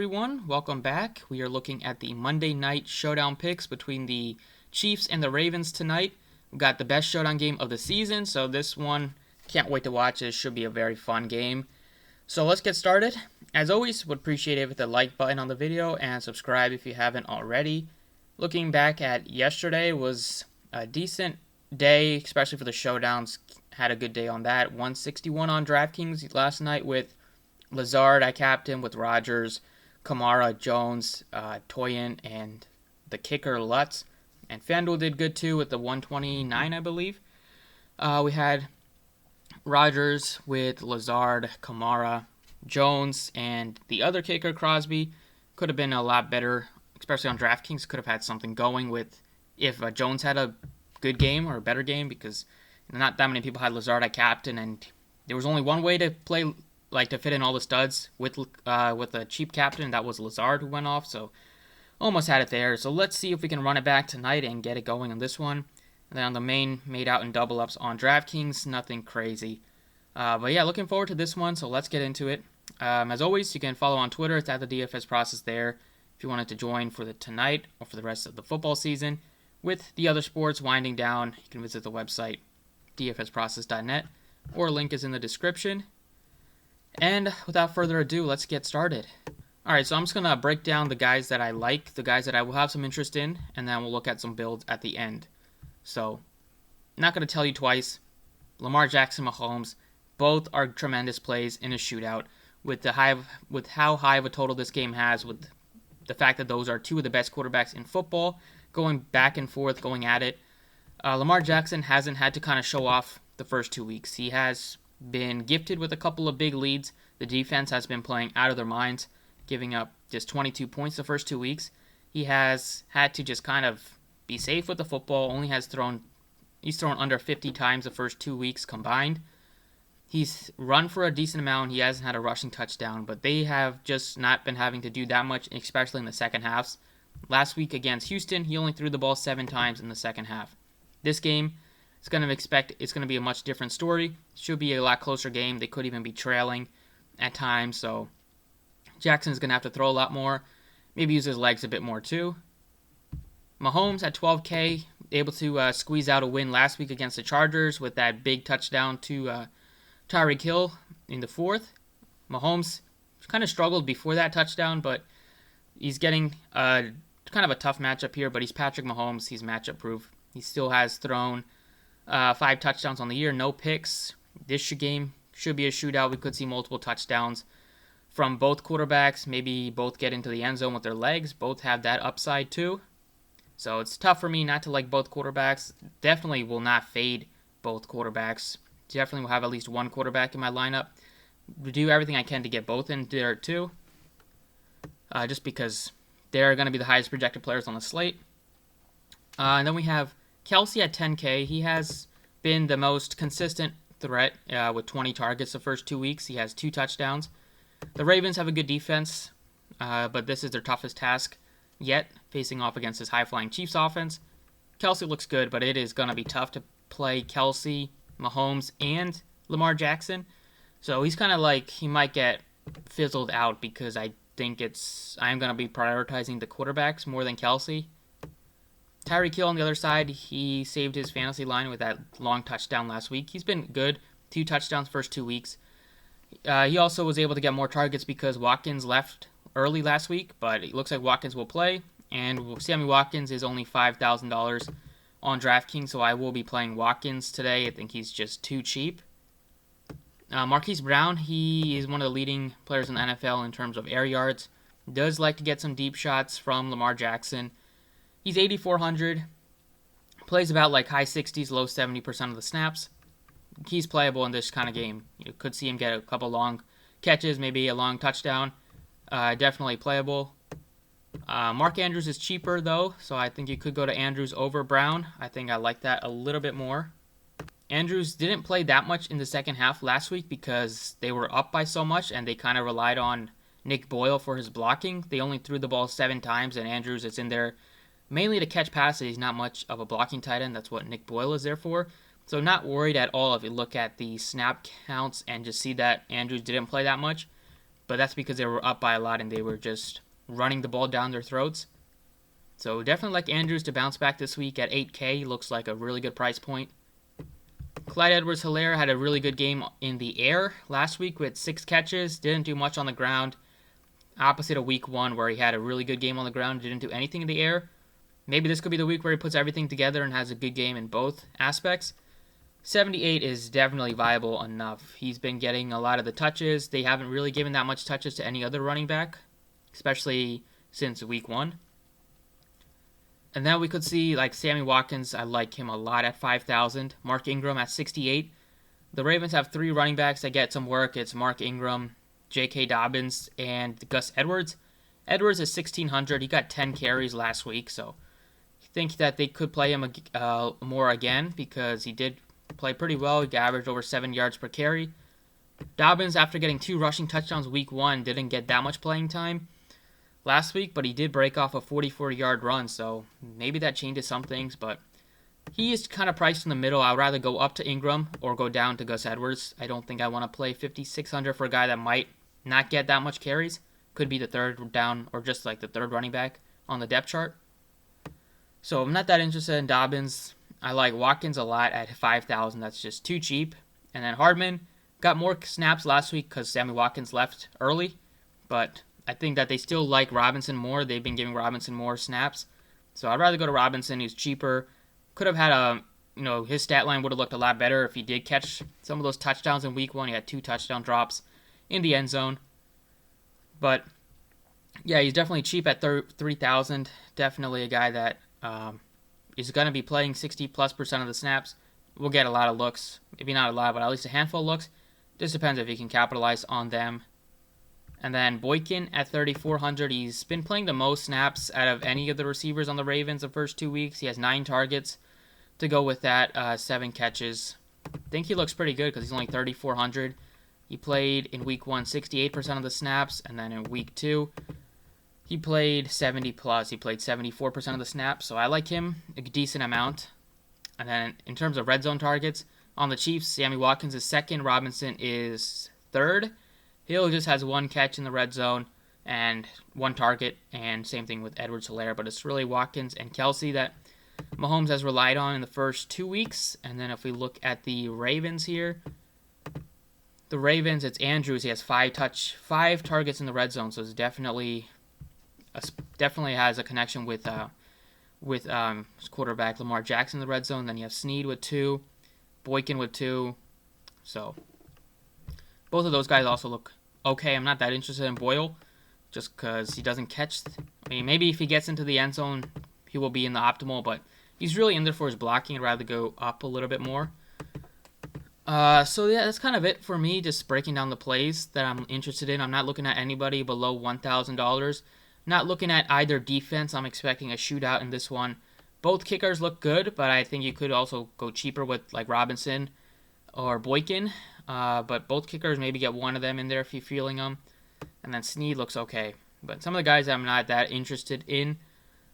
everyone. Welcome back. We are looking at the Monday night showdown picks between the Chiefs and the Ravens tonight. We've got the best showdown game of the season, so this one, can't wait to watch. It should be a very fun game. So let's get started. As always, would appreciate it if the like button on the video and subscribe if you haven't already. Looking back at yesterday was a decent day, especially for the showdowns. Had a good day on that. 161 on DraftKings last night with Lazard, I captained with Rodgers, Kamara, Jones, Toyin, and the kicker Lutz. And Fanduel did good too with the 129, I believe. We had Rodgers with Lazard, Kamara, Jones, and the other kicker, Crosby. Could have been a lot better, especially on DraftKings. Could have had something going with if Jones had a good game or a better game, because not that many people had Lazard at captain, and there was only one way to play, to fit in all the studs with a cheap captain, and that was Lazard who went off, so almost had it there. So let's see if we can run it back tonight and get it going on this one. And then on the main, made out in double ups on DraftKings, nothing crazy. But yeah, looking forward to this one, so let's get into it. As always, you can follow on Twitter, it's at the DFS process there, if you wanted to join for the tonight or for the rest of the football season. With the other sports winding down, you can visit the website, dfsprocess.net, or link is in the description. And without further ado, let's get started. Alright, so I'm just going to break down the guys that I like, the guys that I will have some interest in, and then we'll look at some builds at the end. So, not going to tell you twice. Lamar Jackson, Mahomes, both are tremendous plays in a shootout. With how high of a total this game has, with the fact that those are two of the best quarterbacks in football, going back and forth, going at it. Lamar Jackson hasn't had to kind of show off the first 2 weeks. He has been gifted with a couple of big leads. The defense has been playing out of their minds, giving up just 22 points the first 2 weeks. He has had to just kind of be safe with the football. He's thrown under 50 times the first 2 weeks combined. He's run for a decent amount. He hasn't had a rushing touchdown, but they have just not been having to do that much, especially in the second halves. Last week against Houston, he only threw the ball 7 times in the second half. This game, it's going to be a much different story. Should be a lot closer game. They could even be trailing at times, so Jackson's going to have to throw a lot more, maybe use his legs a bit more too. Mahomes at 12K, able to squeeze out a win last week against the Chargers with that big touchdown to Tyreek Hill in the fourth. Mahomes kind of struggled before that touchdown, but he's getting kind of a tough matchup here, but he's Patrick Mahomes. He's matchup proof. He still has thrown 5 touchdowns on the year, no picks. This game should be a shootout. We could see multiple touchdowns from both quarterbacks. Maybe both get into the end zone with their legs. Both have that upside too. So it's tough for me not to like both quarterbacks. Definitely will not fade both quarterbacks. Definitely will have at least one quarterback in my lineup. Do everything I can to get both in there too. Just because they're going to be the highest projected players on the slate. And then we have Kelsey at 10K. He has been the most consistent threat with 20 targets the first 2 weeks. He has 2 touchdowns. The Ravens have a good defense, but this is their toughest task yet, facing off against this high-flying Chiefs offense. Kelsey looks good, but it is going to be tough to play Kelsey, Mahomes, and Lamar Jackson. So he's kind of he might get fizzled out because I think I'm going to be prioritizing the quarterbacks more than Kelsey. Tyreek Hill on the other side, he saved his fantasy line with that long touchdown last week. He's been good. 2 touchdowns first 2 weeks. He also was able to get more targets because Watkins left early last week, but it looks like Watkins will play. And Sammy Watkins is only $5,000 on DraftKings, so I will be playing Watkins today. I think he's just too cheap. Marquise Brown, he is one of the leading players in the NFL in terms of air yards. Does like to get some deep shots from Lamar Jackson. He's 8,400. Plays about high 60s, low 70% of the snaps. He's playable in this kind of game. You could see him get a couple long catches, maybe a long touchdown. Definitely playable. Mark Andrews is cheaper, though, so I think you could go to Andrews over Brown. I think I like that a little bit more. Andrews didn't play that much in the second half last week because they were up by so much, and they kind of relied on Nick Boyle for his blocking. They only threw the ball 7 times, and Andrews is in there mainly to catch passes. He's not much of a blocking tight end. That's what Nick Boyle is there for. So not worried at all if you look at the snap counts and just see that Andrews didn't play that much. but that's because they were up by a lot and they were just running the ball down their throats. So definitely like Andrews to bounce back this week at 8K. Looks like a really good price point. Clyde Edwards-Helaire had a really good game in the air last week with 6 catches. Didn't do much on the ground. Opposite of week 1 where he had a really good game on the ground. Didn't do anything in the air. Maybe this could be the week where he puts everything together and has a good game in both aspects. 78 is definitely viable enough. He's been getting a lot of the touches. They haven't really given that much touches to any other running back, especially since week 1. And then we could see like Sammy Watkins. I like him a lot at 5,000. Mark Ingram at 68. The Ravens have 3 running backs that get some work. It's Mark Ingram, J.K. Dobbins, and Gus Edwards. Edwards is 1,600. He got 10 carries last week, so I think that they could play him more again because he did play pretty well. He averaged over 7 yards per carry. Dobbins, after getting 2 rushing touchdowns week 1, didn't get that much playing time last week, but he did break off a 44-yard run, so maybe that changes some things, but he is kind of priced in the middle. I'd rather go up to Ingram or go down to Gus Edwards. I don't think I want to play 5,600 for a guy that might not get that much carries. Could be the third down or just like the third running back on the depth chart. So I'm not that interested in Dobbins. I like Watkins a lot at 5,000. That's just too cheap. And then Hardman got more snaps last week because Sammy Watkins left early, but I think that they still like Robinson more. They've been giving Robinson more snaps. So I'd rather go to Robinson, who's cheaper. Could have had his stat line would have looked a lot better if he did catch some of those touchdowns in week 1. He had 2 touchdown drops in the end zone. But yeah, he's definitely cheap at 3,000. Definitely a guy that is going to be playing 60+% of the snaps. We'll get a lot of looks. Maybe not a lot, but at least a handful of looks. Just depends if he can capitalize on them. And then Boykin at 3,400. He's been playing the most snaps out of any of the receivers on the Ravens the first 2 weeks. He has 9 targets to go with that, 7 catches. I think he looks pretty good because he's only 3,400. He played in week 1 68% of the snaps, and then in week 2 he played 70+. He played 74% of the snaps, so I like him a decent amount. And then in terms of red zone targets, on the Chiefs, Sammy Watkins is 2nd, Robinson is 3rd. Hill just has 1 catch in the red zone and 1 target, and same thing with Edwards-Helaire, but it's really Watkins and Kelsey that Mahomes has relied on in the first 2 weeks. And then if we look at the Ravens here, the Ravens, it's Andrews. He has 5 targets in the red zone, so it's definitely has a connection with his quarterback Lamar Jackson in the red zone. Then you have Snead with 2, Boykin with 2, so both of those guys also look okay. I'm not that interested in Boyle just because he doesn't catch. I mean, maybe if he gets into the end zone, he will be in the optimal, but he's really in there for his blocking. I'd rather go up a little bit more. So yeah, that's kind of it for me, just breaking down the plays that I'm interested in. I'm not looking at anybody below $1,000. Not looking at either defense. I'm expecting a shootout in this one. Both kickers look good, but I think you could also go cheaper with like Robinson or Boykin. But both kickers, maybe get one of them in there if you're feeling them. And then Snead looks okay. But some of the guys I'm not that interested in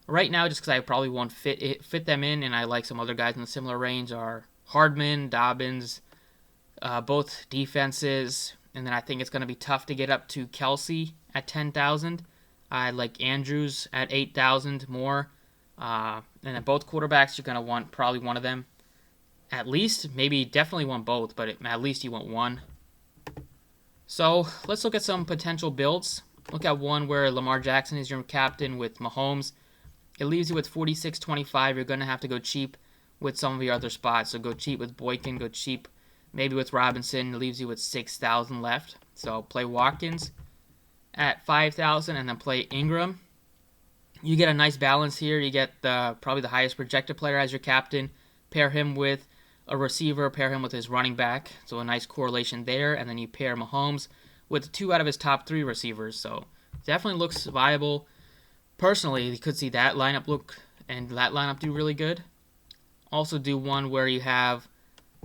right now, just because I probably won't fit them in, and I like some other guys in the similar range, are Hardman, Dobbins, both defenses. And then I think it's going to be tough to get up to Kelsey at 10,000. I like Andrews at 8,000 more. And then both quarterbacks, you're going to want probably one of them. At least, maybe definitely want both, but at least you want one. So let's look at some potential builds. Look at one where Lamar Jackson is your captain with Mahomes. It leaves you with 46.25. You're going to have to go cheap with some of your other spots. So go cheap with Boykin, go cheap maybe with Robinson. It leaves you with 6,000 left. So play Watkins at 5,000 and then play Ingram. You get a nice balance here. You get probably the highest projected player as your captain. Pair him with a receiver, pair him with his running back. So a nice correlation there. And then you pair Mahomes with 2 out of his top 3 receivers. So definitely looks viable. Personally, you could see that lineup do really good. Also do one where you have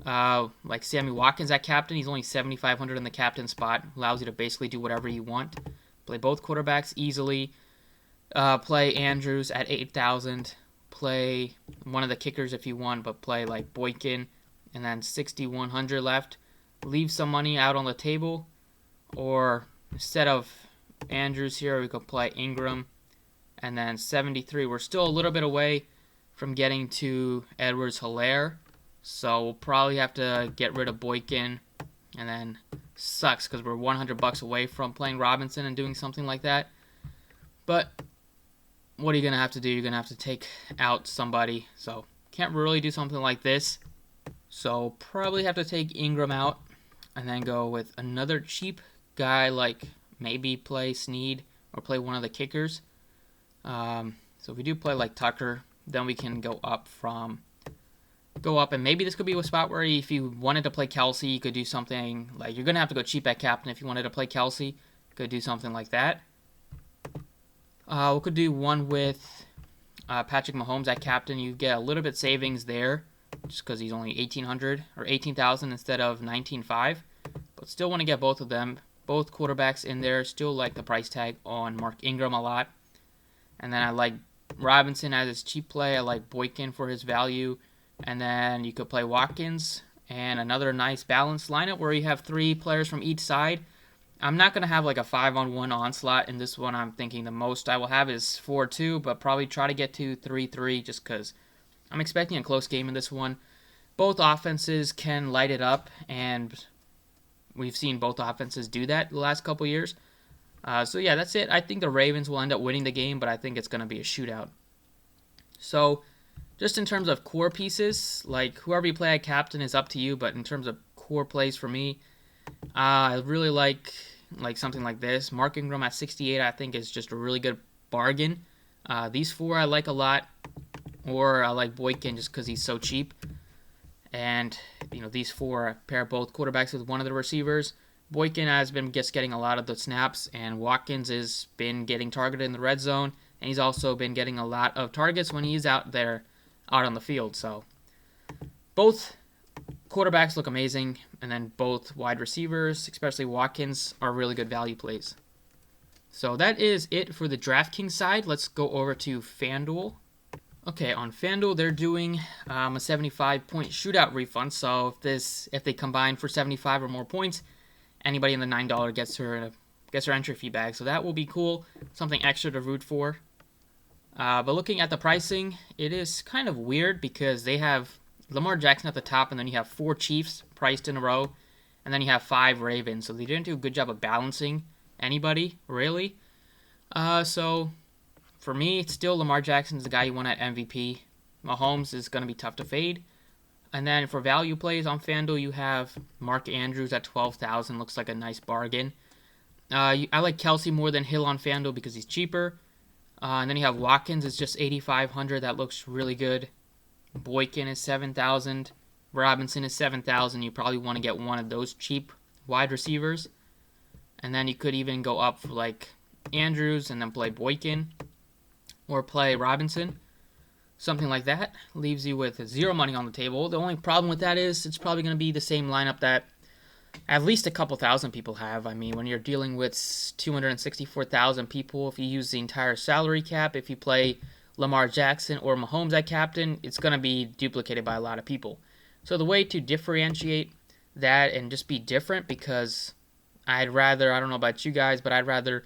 like Sammy Watkins at captain. He's only 7,500 in the captain spot. Allows you to basically do whatever you want. Play both quarterbacks easily. Play Andrews at 8,000. Play one of the kickers if you want, but play like Boykin, and then 6,100 left. Leave some money out on the table, or instead of Andrews here, we could play Ingram. And then 73, we're still a little bit away from getting to Edwards-Helaire. So we'll probably have to get rid of Boykin. And then sucks because we're $100 away from playing Robinson and doing something like that. But what are you going to have to do? You're going to have to take out somebody. So can't really do something like this. So probably have to take Ingram out and then go with another cheap guy, like maybe play Snead or play one of the kickers. So if we do play like Tucker, then we can go up, and maybe this could be a spot where if you wanted to play Kelsey, you could do something like, you're going to have to go cheap at captain if you wanted to play Kelsey. You could do something like that. We could do one with Patrick Mahomes at captain. You get a little bit savings there, just because he's only 1,800 or 18,000 instead of 19,500. But still want to get both of them, both quarterbacks in there. Still like the price tag on Mark Ingram a lot. And then I like Robinson as his cheap play. I like Boykin for his value. And then you could play Watkins and another nice balanced lineup where you have 3 players from each side. I'm not going to have like a 5-on-1 onslaught in this one. I'm thinking the most I will have is 4-2, but probably try to get to 3-3 just because I'm expecting a close game in this one. Both offenses can light it up, and we've seen both offenses do that the last couple years. So yeah, that's it. I think the Ravens will end up winning the game, but I think it's going to be a shootout. So just in terms of core pieces, like whoever you play at captain is up to you, but in terms of core plays for me, I really like something like this. Mark Ingram at 68 I think is just a really good bargain. These 4 I like a lot, or I like Boykin just because he's so cheap. And these 4 pair both quarterbacks with one of the receivers. Boykin has been just getting a lot of the snaps, and Watkins has been getting targeted in the red zone, and he's also been getting a lot of targets when he's out on the field. So both quarterbacks look amazing, and then both wide receivers, especially Watkins, are really good value plays. So that is it for the DraftKings side. Let's go over to FanDuel. Okay, on FanDuel, they're doing a 75-point shootout refund. So if they combine for 75 or more points, anybody in the $9 gets her entry fee back. So that will be cool, something extra to root for. But looking at the pricing, it is kind of weird because they have Lamar Jackson at the top, and then you have 4 Chiefs priced in a row, and then you have 5 Ravens. So they didn't do a good job of balancing anybody, really. So for me, it's still Lamar Jackson's the guy you want at MVP. Mahomes is going to be tough to fade. And then for value plays on FanDuel, you have Mark Andrews at 12,000. Looks like a nice bargain. I like Kelsey more than Hill on FanDuel because he's cheaper. And then you have Watkins. It's just 8,500. That looks really good. Boykin is 7,000. Robinson is 7,000. You probably want to get one of those cheap wide receivers. And then you could even go up for like Andrews and then play Boykin or play Robinson. Something like that leaves you with 0 money on the table. The only problem with that is it's probably going to be the same lineup that at least a couple thousand people have. I mean, when you're dealing with 264,000 people, if you use the entire salary cap, if you play Lamar Jackson or Mahomes at captain, it's going to be duplicated by a lot of people. So the way to differentiate that and just be different, because I don't know about you guys, but I'd rather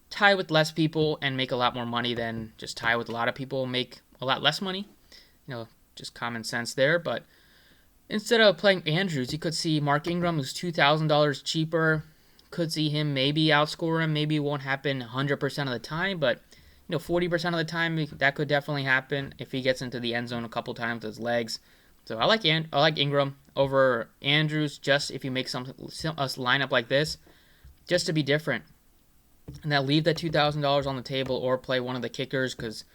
tie with less people and make a lot more money than just tie with a lot of people and make a lot less money. Just common sense there. But instead of playing Andrews, you could see Mark Ingram, who's $2,000 cheaper. Could see him maybe outscore him. Maybe it won't happen 100% of the time, but 40% of the time that could definitely happen if he gets into the end zone a couple times with his legs. So I like Ingram over Andrews, just if you make a lineup like this, just to be different. And then leave that $2,000 on the table or play one of the kickers, because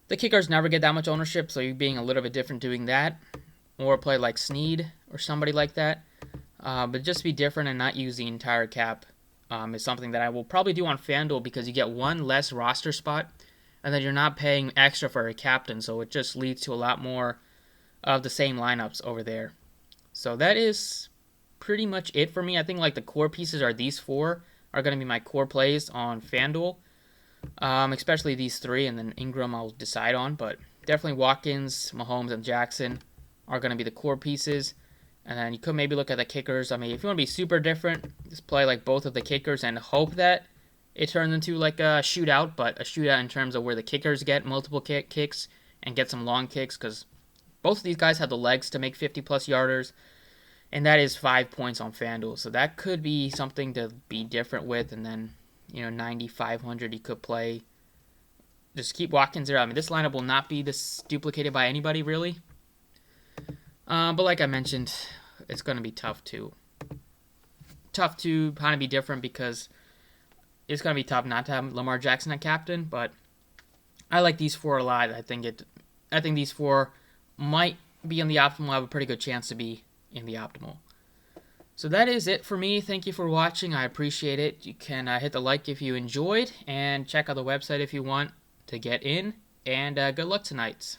the kickers never get that much ownership, so you're being a little bit different doing that. Or play like Snead or somebody like that. But just be different and not use the entire cap is something that I will probably do on FanDuel, because you get one less roster spot, and then you're not paying extra for a captain, so it just leads to a lot more of the same lineups over there. So that is pretty much it for me. I think like the core pieces are these 4 are going to be my core plays on FanDuel, especially these 3, and then Ingram I'll decide on, but definitely Watkins, Mahomes, and Jackson are going to be the core pieces. And then you could maybe look at the kickers. I mean, if you want to be super different, just play like both of the kickers and hope that it turns into like a shootout, but a shootout in terms of where the kickers get multiple kicks and get some long kicks, because both of these guys have the legs to make 50-plus yarders, and that is 5 points on FanDuel. So that could be something to be different with. And then, 9,500 you could play. Just keep Watkins there. I mean, this lineup will not be duplicated by anybody, really. But like I mentioned, it's going to be tough to kind of be different, because it's going to be tough not to have Lamar Jackson at captain. But I like these four a lot. I think these four might be in the optimal. Have a pretty good chance to be in the optimal. So that is it for me. Thank you for watching. I appreciate it. You can hit the like if you enjoyed, and check out the website if you want to get in. And good luck tonight.